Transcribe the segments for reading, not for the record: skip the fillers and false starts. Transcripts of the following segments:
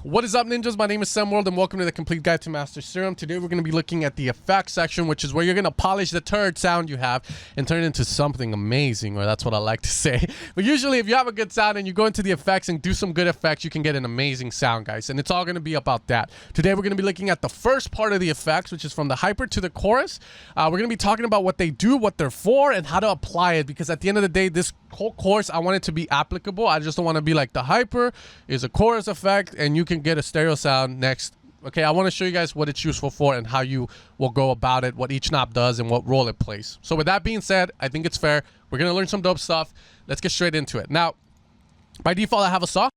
What is up, ninjas? My name is Sam World and welcome to the complete guide to master Serum. Today we're going to be looking at the effects section, which is where you're going to polish the turd sound you have and turn it into something amazing, or that's what I like to say. But usually if you have a good sound and you go into the effects and do some good effects, you can get an amazing sound, guys, and it's all going to be about that. Today we're going to be looking at the first part of the effects, which is from the hyper to the chorus. We're going to be talking about what they do, what they're for, and how to apply it, because at the end of the day, this whole course, I want it to be applicable. I just don't want to be like the hyper is a chorus effect and you can get a stereo sound next. Okay, I want to show you guys what it's useful for and how you will go about it, what each knob does and what role it plays. So with that being said, I think it's fair. We're going to learn some dope stuff. Let's get straight into it. Now, by default, I have a saw.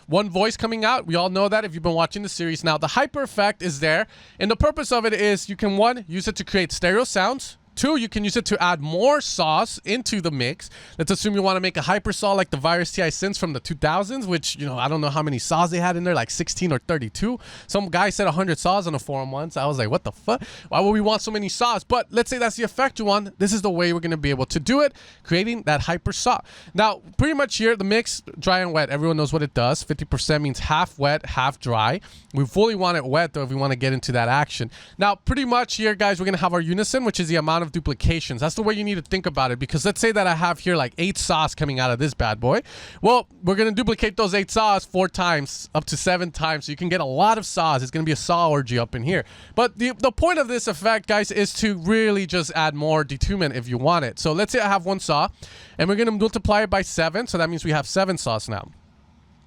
One voice coming out. We all know that if you've been watching the series. Now, the hyper effect is there, and the purpose of it is you can, one, use it to create stereo sounds. Two, you can use it to add more saws into the mix. Let's assume you want to make a hyper saw like the Virus TI synths from the 2000s, which, you know, I don't know how many saws they had in there, like 16 or 32. Some guy said 100 saws on a forum once. I was like, what the fuck? Why would we want so many saws? But let's say that's the effect you want. This is the way we're going to be able to do it, creating that hyper saw. Now, pretty much here, the mix, dry and wet, everyone knows what it does. 50% means half wet, half dry. We fully want it wet, though, if we want to get into that action. Now, pretty much here, guys, we're going to have our unison, which is the amount of duplications. That's the way you need to think about it, because let's say that I have here like 8 saws coming out of this bad boy. Well, we're going to duplicate those 8 saws 4 times, up to 7 times, so you can get a lot of saws. It's going to be a saw orgy up in here. But the point of this effect, guys, is to really just add more detunement if you want it. So let's say I have 1 saw, and we're going to multiply it by 7, so that means we have 7 saws now.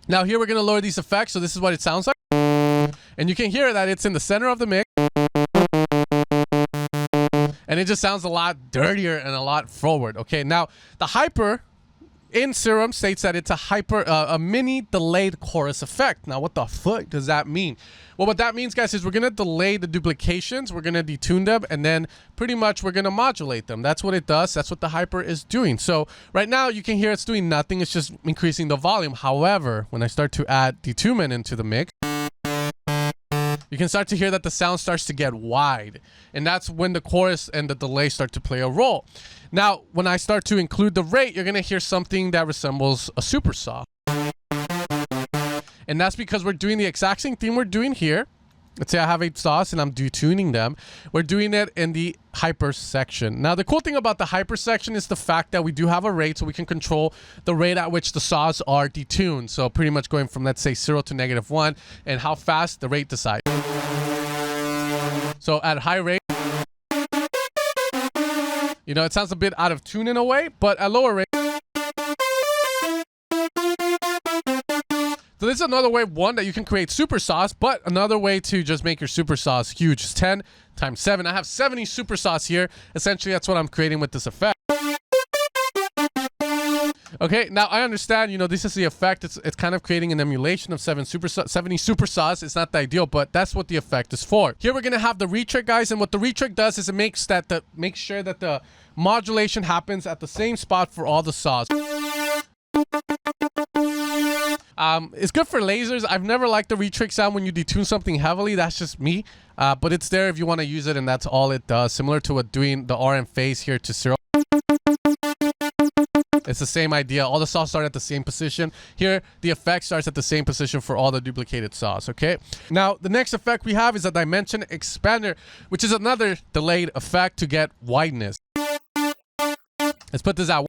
Now here we're going to lower these effects, so this is what it sounds like. And you can hear that it's in the center of the mix. And it just sounds a lot dirtier and a lot forward. Okay, now the hyper in Serum states that it's a mini delayed chorus effect. Now, what the fuck does that mean? Well, what that means, guys, is we're going to delay the duplications. We're going to detune them, and then pretty much we're going to modulate them. That's what it does. That's what the hyper is doing. So right now you can hear it's doing nothing. It's just increasing the volume. However, when I start to add detunement into the mix, you can start to hear that the sound starts to get wide, and that's when the chorus and the delay start to play a role. Now, when I start to include the rate, you're going to hear something that resembles a super saw. And that's because we're doing the exact same thing we're doing here. Let's say I have 8 saws and I'm detuning them. We're doing it in the hyper section. Now, the cool thing about the hyper section is the fact that we do have a rate, so we can control the rate at which the saws are detuned. So pretty much going from, let's say, 0 to -1, and how fast the rate decides. So at high rate, you know, it sounds a bit out of tune in a way, but at lower rate. So this is another way, one, that you can create super saws, but another way to just make your super saws huge is 10 times 7. I have 70 super saws here. Essentially, that's what I'm creating with this effect. Okay, now I understand, you know, this is the effect. It's kind of creating an emulation of 70 super saws. It's not the ideal, but that's what the effect is for. Here we're gonna have the retrick, guys, and what the retrick does is it makes sure that the modulation happens at the same spot for all the saws. It's good for lasers. I've never liked the retrick sound when you detune something heavily. That's just me. But it's there if you want to use it, and that's all it does. Similar to what doing the RM phase here to Serum. It's the same idea. All the saws start at the same position. Here, the effect starts at the same position for all the duplicated saws, okay? Now, the next effect we have is a dimension expander, which is another delayed effect to get wideness. Let's put this out.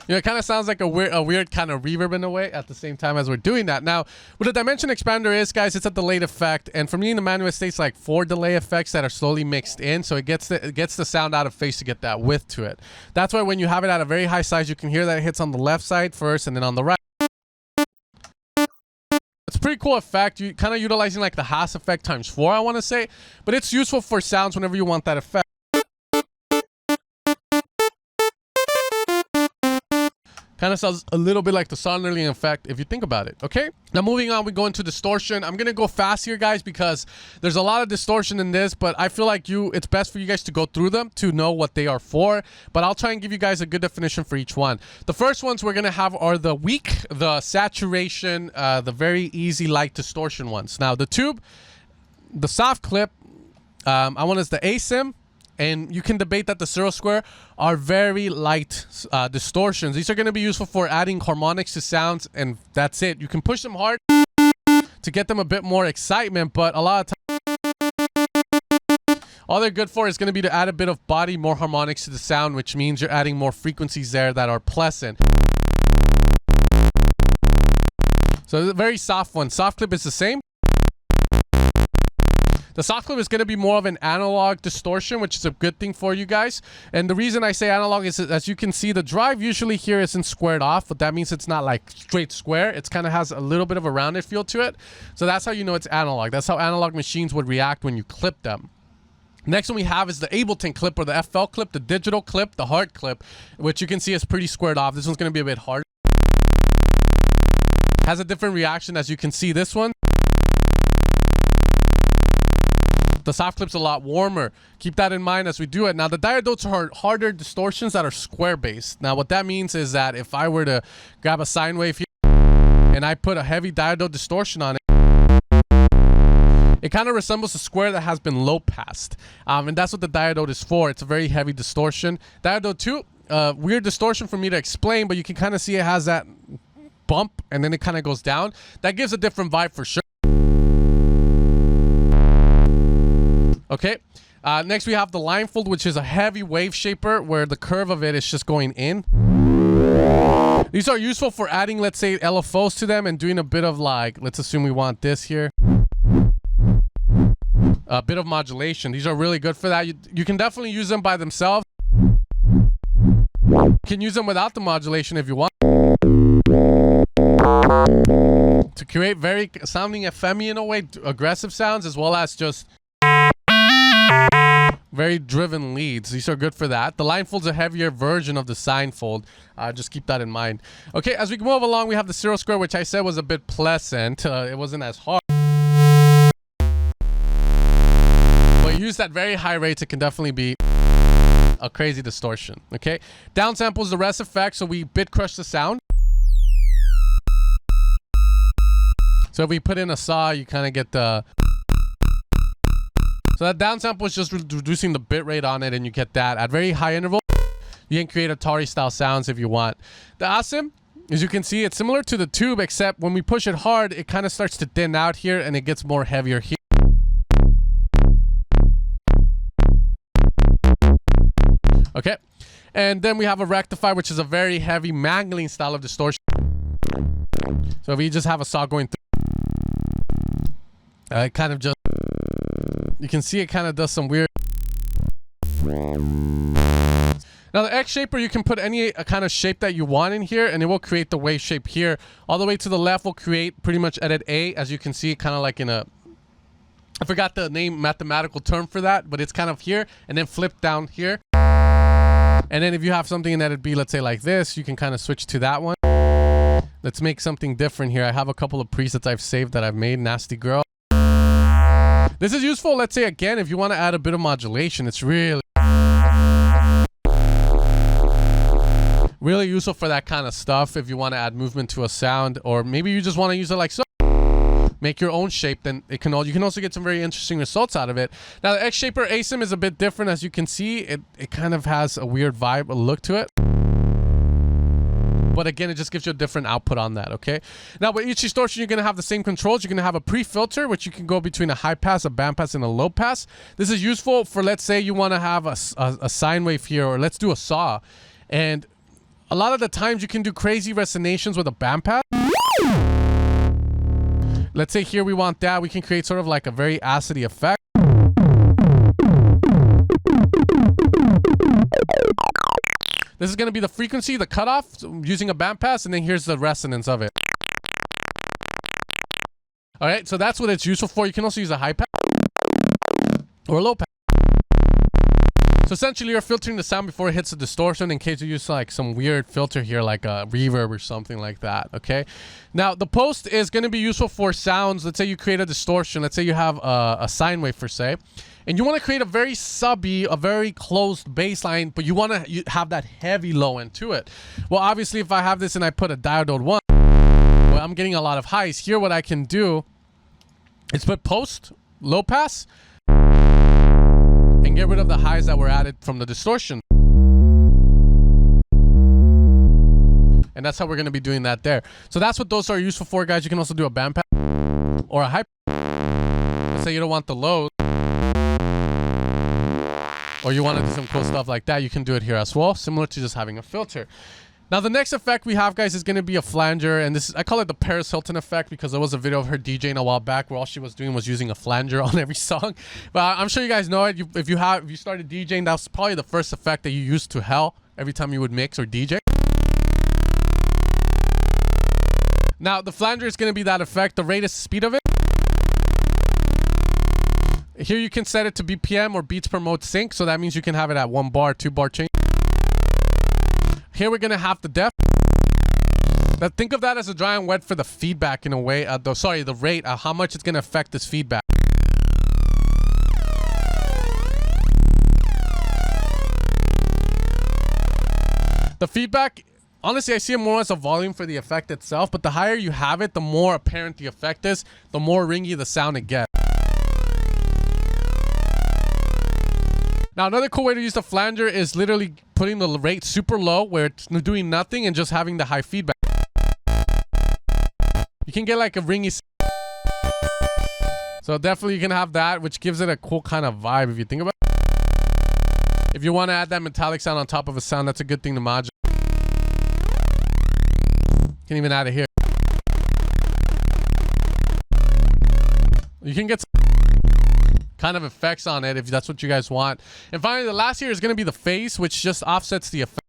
You know, it kind of sounds like a weird kind of reverb in a way at the same time as we're doing that. Now, what a dimension expander is, guys, it's a delayed effect. And for me in the manual, it states like 4 delay effects that are slowly mixed in. So it gets the sound out of phase to get that width to it. That's why when you have it at a very high size, you can hear that it hits on the left side first and then on the right. It's a pretty cool effect. You kind of utilizing like the Haas effect times 4, I want to say. But it's useful for sounds whenever you want that effect. Kind of sounds a little bit like the Sonderling effect if you think about it, okay? Now moving on, we go into distortion. I'm gonna go fast here, guys, because there's a lot of distortion in this, but I feel like it's best for you guys to go through them to know what they are for, but I'll try and give you guys a good definition for each one. The first ones we're gonna have are the weak, the saturation, the very easy light distortion ones. Now the tube, the soft clip, I want is the ASIM, And you can debate that the zero square are very light distortions. These are going to be useful for adding harmonics to sounds, and that's it. You can push them hard to get them a bit more excitement, but a lot of times all they're good for is going to be to add a bit of body, more harmonics to the sound, which means you're adding more frequencies there that are pleasant. So a very soft one. Soft clip is the same. The soft clip is going to be more of an analog distortion, which is a good thing for you guys. And the reason I say analog is, as you can see, the drive usually here isn't squared off, but that means it's not like straight square. It kind of has a little bit of a rounded feel to it. So that's how you know it's analog. That's how analog machines would react when you clip them. Next one we have is the Ableton clip, or the FL clip, the digital clip, the hard clip, which you can see is pretty squared off. This one's going to be a bit harder. Has a different reaction, as you can see. This one, the soft clip's a lot warmer. Keep that in mind as we do it. Now, the diodes are harder distortions that are square based. Now, what that means is that if I were to grab a sine wave here and I put a heavy diode distortion on it, it kind of resembles a square that has been low passed. And that's what the diode is for. It's a very heavy distortion. Diode 2, weird distortion for me to explain, but you can kind of see it has that bump and then it kind of goes down. That gives a different vibe for sure. Okay, next we have the line fold, which is a heavy wave shaper where the curve of it is just going in. These are useful for adding, let's say, LFOs to them and doing a bit of, like, let's assume we want this here. A bit of modulation. These are really good for that. You can definitely use them by themselves. You can use them without the modulation if you want. To create very sounding FM in a way, aggressive sounds, as well as just very driven leads. These are good for that. The line fold's a heavier version of the sine fold. Just keep that in mind. Okay, as we move along, we have the zero square, which I said was a bit pleasant. It wasn't as hard. But used at very high rates, it can definitely be a crazy distortion. Okay, downsample is the rest effect, so we bit crush the sound. So if we put in a saw, you kind of get the... So that downsample is just reducing the bit rate on it, and you get that at very high interval. You can create Atari style sounds if you want. The asim, as you can see, it's similar to the tube, except when we push it hard, it kind of starts to thin out here and it gets more heavier here. Okay, and then we have a rectifier, which is a very heavy mangling style of distortion. So if you just have a saw going through, it kind of just, you can see it kind of does some weird. Now the X shaper, you can put any kind of shape that you want in here and it will create the wave shape here. All the way to the left will create pretty much edit A, as you can see, kind of like in a, I forgot the name, mathematical term for that, but it's kind of here and then flip down here. And then if you have something in edit B, let's say like this, you can kind of switch to that one. Let's make something different here. I have a couple of presets I've saved that I've made. Nasty Girl. This is useful, let's say, again, if you want to add a bit of modulation. It's really useful for that kind of stuff. If you want to add movement to a sound, or maybe you just want to use it like so, make your own shape, then it can you can also get some very interesting results out of it. Now the X shaper asim is a bit different. As you can see, it kind of has a weird vibe, a look to it. But again, it just gives you a different output on that, okay? Now, with each distortion, you're going to have the same controls. You're going to have a pre-filter, which you can go between a high pass, a band pass, and a low pass. This is useful for, let's say, you want to have a sine wave here, or let's do a saw. And a lot of the times, you can do crazy resonations with a band pass. Let's say here we want that. We can create sort of like a very acidy effect. This is going to be the frequency, the cutoff, so using a band pass, and then here's the resonance of it. All right, so that's what it's useful for. You can also use a high pass or a low pass. So essentially, you're filtering the sound before it hits the distortion in case you use like some weird filter here, like a reverb or something like that, okay? Now, the post is going to be useful for sounds. Let's say you create a distortion. Let's say you have a sine wave, per se. And you want to create a very subby, a very closed bass line, but you want to have that heavy low end to it. Well, obviously, if I have this and I put a diode 1, well, I'm getting a lot of highs. Here, what I can do is put post, low pass, and and get rid of the highs that were added from the distortion. And that's how we're going to be doing that there. So that's what those are useful for, guys. You can also do a band pass or a high. Let's say you don't want the low, or you want to do some cool stuff like that. You can do it here as well, similar to just having a filter. Now, the next effect we have, guys, is going to be a flanger. And this is, I call it the Paris Hilton effect because there was a video of her DJing a while back where all she was doing was using a flanger on every song. But I'm sure you guys know it. If you started DJing, that was probably the first effect that you used to hell every time you would mix or DJ. Now, the flanger is going to be that effect. The rate is the speed of it. Here you can set it to BPM or beats per mode sync. So that means you can have it at 1 bar, 2 bar change. Here we're going to have the depth. Now think of that as a dry and wet for the feedback in a way. The rate, how much it's going to affect this feedback. The feedback, honestly, I see it more as a volume for the effect itself, but the higher you have it, the more apparent the effect is, the more ringy the sound it gets. Now, another cool way to use the flanger is literally putting the rate super low where it's doing nothing and just having the high feedback. You can get like a ringy. So definitely you can have that, which gives it a cool kind of vibe if you think about it. If you want to add that metallic sound on top of a sound, that's a good thing to modulate. You can even add it here. You can get some kind of effects on it if that's what you guys want. And finally, the last here is going to be the phase, which just offsets the effect.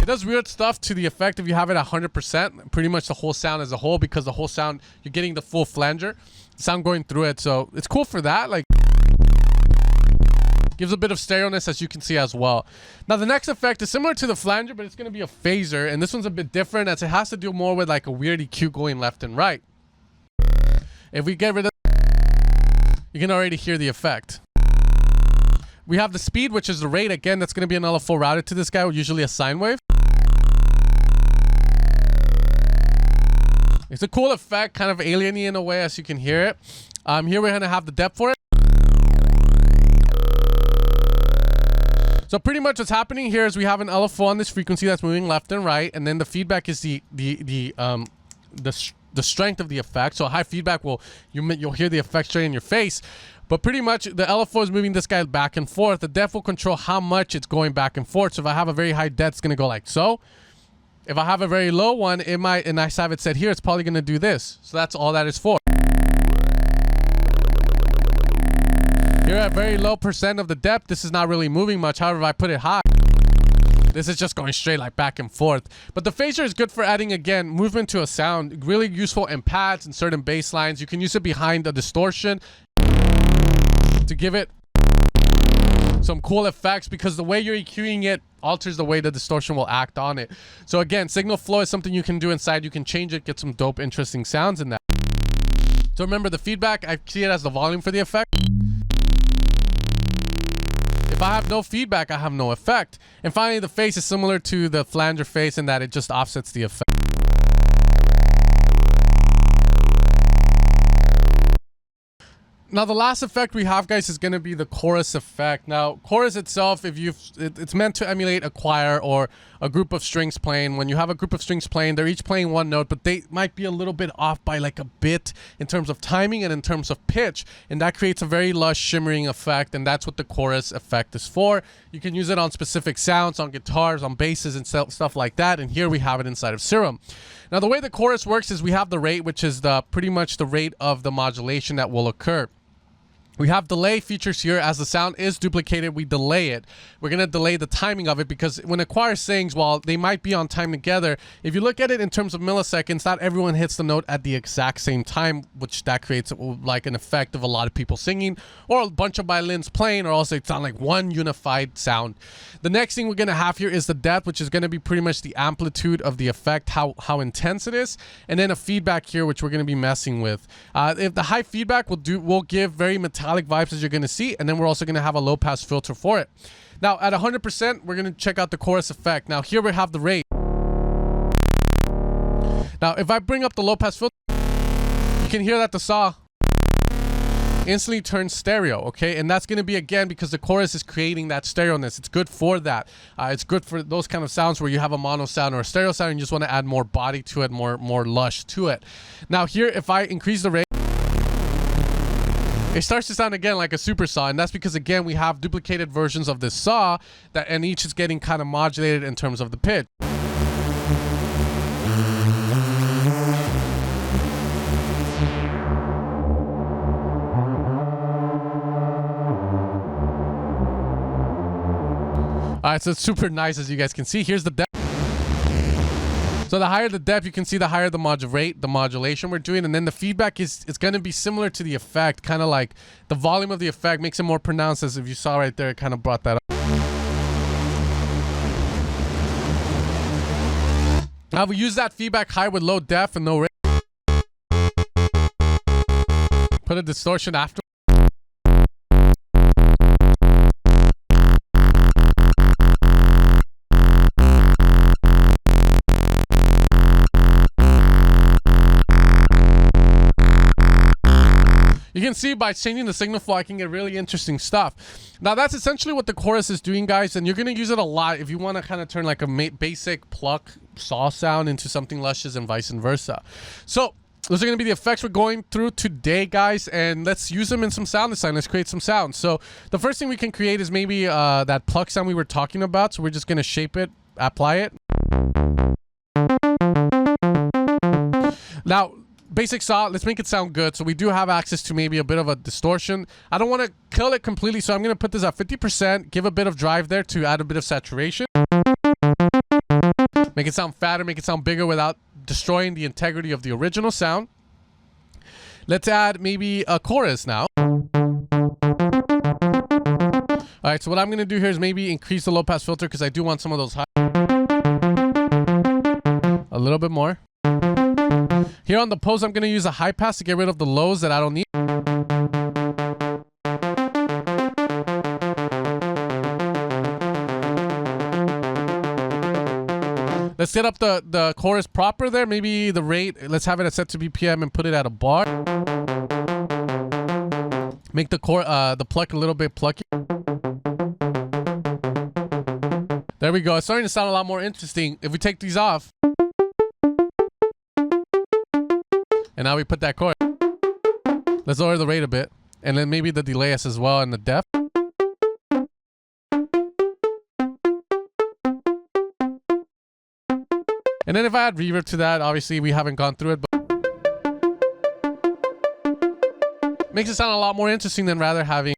It does weird stuff to the effect if you have it at 100%, pretty much the whole sound as a whole, because the whole sound, you're getting the full flanger sound going through it. So it's cool for that. Like, gives a bit of stereo-ness, as you can see as well. Now, the next effect is similar to the flanger, but it's going to be a phaser. And this one's a bit different as it has to do more with like a weird EQ going left and right. If we get rid of, you can already hear the effect. We have the speed, which is the rate. Again, that's going to be an LFO routed to this guy, usually a sine wave. It's a cool effect, kind of alien-y in a way, as you can hear it. Here we're going to have the depth for it. So pretty much what's happening here is we have an LFO on this frequency that's moving left and right, and then the feedback is the strength of the effect. So high feedback you'll hear the effect straight in your face. But pretty much the LFO is moving this guy back and forth. The depth will control how much it's going back and forth. So if I have a very high depth, it's going to go like so. If I have a very low one, it might, and I have it set here, it's probably going to do this. So that's all that is for. Here at very low percent of the depth, this is not really moving much. However, if I put it high, this is just going straight like back and forth. But the phaser is good for adding, again, movement to a sound. Really useful in pads and certain bass lines. You can use it behind a distortion to give it some cool effects, because the way you're EQing it alters the way the distortion will act on it. So again, signal flow is something you can do inside. You can change it, get some dope, interesting sounds in that. So remember, the feedback, I see it as the volume for the effect. If I have no feedback, I have no effect. And finally, the phase is similar to the flanger phase in that it just offsets the effect. Now, the last effect we have, guys, is going to be the chorus effect. Now, chorus itself, it's meant to emulate a choir or a group of strings playing. When you have a group of strings playing, they're each playing one note, but they might be a little bit off by like a bit in terms of timing and in terms of pitch. And that creates a very lush, shimmering effect. And that's what the chorus effect is for. You can use it on specific sounds, on guitars, on basses, and stuff like that. And here we have it inside of Serum. Now, the way the chorus works is we have the rate, which is pretty much the rate of the modulation that will occur. We have delay features here. As the sound is duplicated, we delay it. We're going to delay the timing of it, because when a choir sings, while they might be on time together, if you look at it in terms of milliseconds, not everyone hits the note at the exact same time, which that creates like an effect of a lot of people singing or a bunch of violins playing, or also it sounds like one unified sound. The next thing we're going to have here is the depth, which is going to be pretty much the amplitude of the effect, how intense it is, and then a feedback here, which we're going to be messing with. If the high feedback will give very metallic vibes, as you're going to see, and then we're also going to have a low pass filter for it. Now at 100%, we're going to check out the chorus effect. Now here we have the rate. Now if I bring up the low pass filter, you can hear that the saw instantly turns stereo, okay? And that's going to be, again, because the chorus is creating that stereo-ness. It's good for that. It's good for those kind of sounds where you have a mono sound or a stereo sound and you just want to add more body to it, more lush to it. Now here, if I increase the rate, it starts to sound again like a super saw, and that's because, again, we have duplicated versions of this saw, and each is getting kind of modulated in terms of the pitch. All right, so it's super nice, as you guys can see. Here's the depth. So the higher the depth, you can see the higher the modulation we're doing, and then the feedback is going to be similar to the effect, kind of like the volume of the effect makes it more pronounced, as if you saw right there, it kind of brought that up. Now we use that feedback high with low depth and no rate. Put a distortion after. You can see by changing the signal flow, I can get really interesting stuff. Now, that's essentially what the chorus is doing, guys, and you're going to use it a lot if you want to kind of turn like a basic pluck saw sound into something luscious and vice versa. So those are going to be the effects we're going through today, guys, and let's use them in some sound design. Let's create some sound. So the first thing we can create is maybe that pluck sound we were talking about. So we're just going to shape it, apply it. Now, basic saw, let's make it sound good. So we do have access to maybe a bit of a distortion. I don't want to kill it completely, so I'm going to put this at 50%, give a bit of drive there to add a bit of saturation. Make it sound fatter, make it sound bigger without destroying the integrity of the original sound. Let's add maybe a chorus now. All right, so what I'm going to do here is maybe increase the low pass filter because I do want some of those high. A little bit more. Here on the post, I'm going to use a high pass to get rid of the lows that I don't need. Let's set up the chorus proper there. Maybe the rate, let's have it set to BPM and put it at a bar. Make the pluck a little bit plucky. There we go. It's starting to sound a lot more interesting. If we take these off. And now we put that chord. Let's lower the rate a bit. And then maybe the delay as well and the depth. And then if I add reverb to that, obviously we haven't gone through it, but makes it sound a lot more interesting than rather having,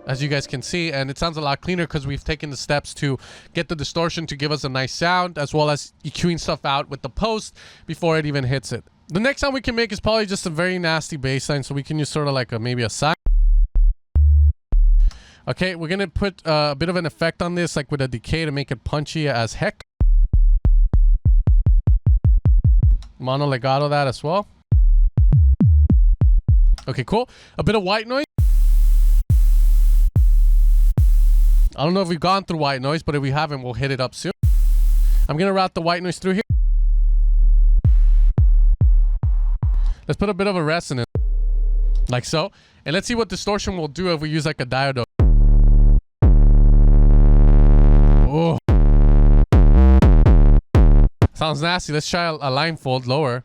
as you guys can see, and it sounds a lot cleaner because we've taken the steps to get the distortion to give us a nice sound, as well as EQing stuff out with the post before it even hits it. The next sound we can make is probably just a very nasty bass line, so we can use sort of like maybe a sine. Okay, we're gonna put a bit of an effect on this, like with a decay to make it punchy as heck. Mono legato that as well. Okay, cool. A bit of white noise. I don't know if we've gone through white noise, but if we haven't, we'll hit it up soon. I'm gonna route the white noise through here. Let's put a bit of a resonance, like so. And let's see what distortion will do if we use like a diode. Oh. Sounds nasty. Let's try a line fold lower.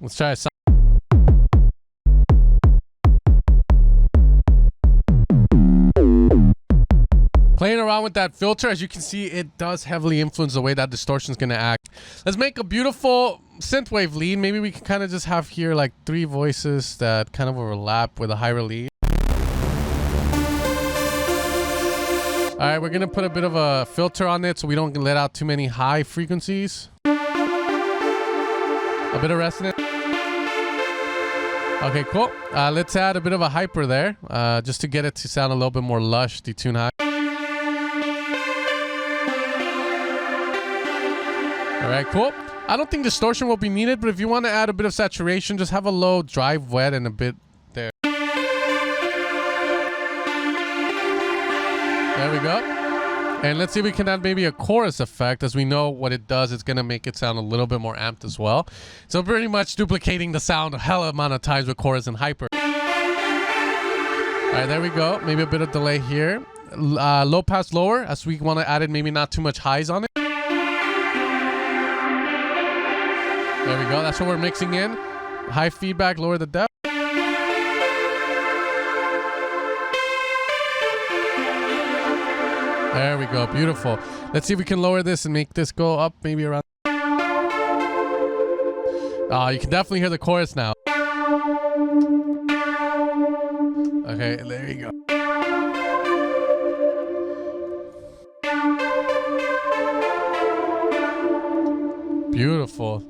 Let's try a sound. Playing around with that filter, as you can see, it does heavily influence the way that distortion is going to act. Let's make a beautiful synthwave lead. Maybe we can kind of just have here like 3 voices that kind of overlap with a higher lead. All right, we're going to put a bit of a filter on it so we don't let out too many high frequencies. A bit of resonance. Okay, cool. Let's add a bit of a hyper there, just to get it to sound a little bit more lush, detune high. All right, cool. I don't think distortion will be needed, but if you want to add a bit of saturation, just have a low drive wet and a bit there. There we go. And let's see if we can add maybe a chorus effect. As we know what it does, it's going to make it sound a little bit more amped as well. So pretty much duplicating the sound a hell of a amount of times with chorus and hyper. All right, there we go. Maybe a bit of delay here. Low pass lower, as we want to add it, maybe not too much highs on it. There we go. That's what we're mixing in. High feedback, lower the depth. There we go. Beautiful. Let's see if we can lower this and make this go up maybe around. You can definitely hear the chorus now. Okay, there you go. Beautiful.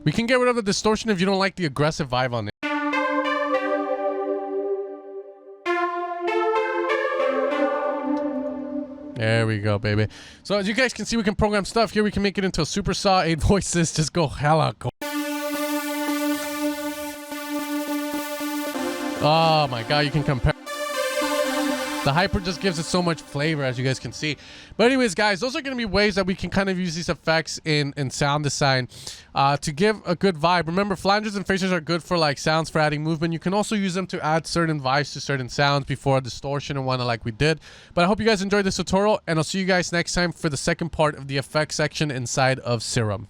We can get rid of the distortion if you don't like the aggressive vibe on it. There we go, baby. So as you guys can see, we can program stuff. Here we can make it into a super saw, 8 voices. Just go hella cool. Oh my god, you can compare. The hyper just gives it so much flavor, as you guys can see. But anyways, guys, those are going to be ways that we can kind of use these effects in sound design to give a good vibe. Remember, flangers and phasers are good for like sounds for adding movement. You can also use them to add certain vibes to certain sounds before a distortion and whatnot like we did. But I hope you guys enjoyed this tutorial, and I'll see you guys next time for the second part of the effects section inside of Serum.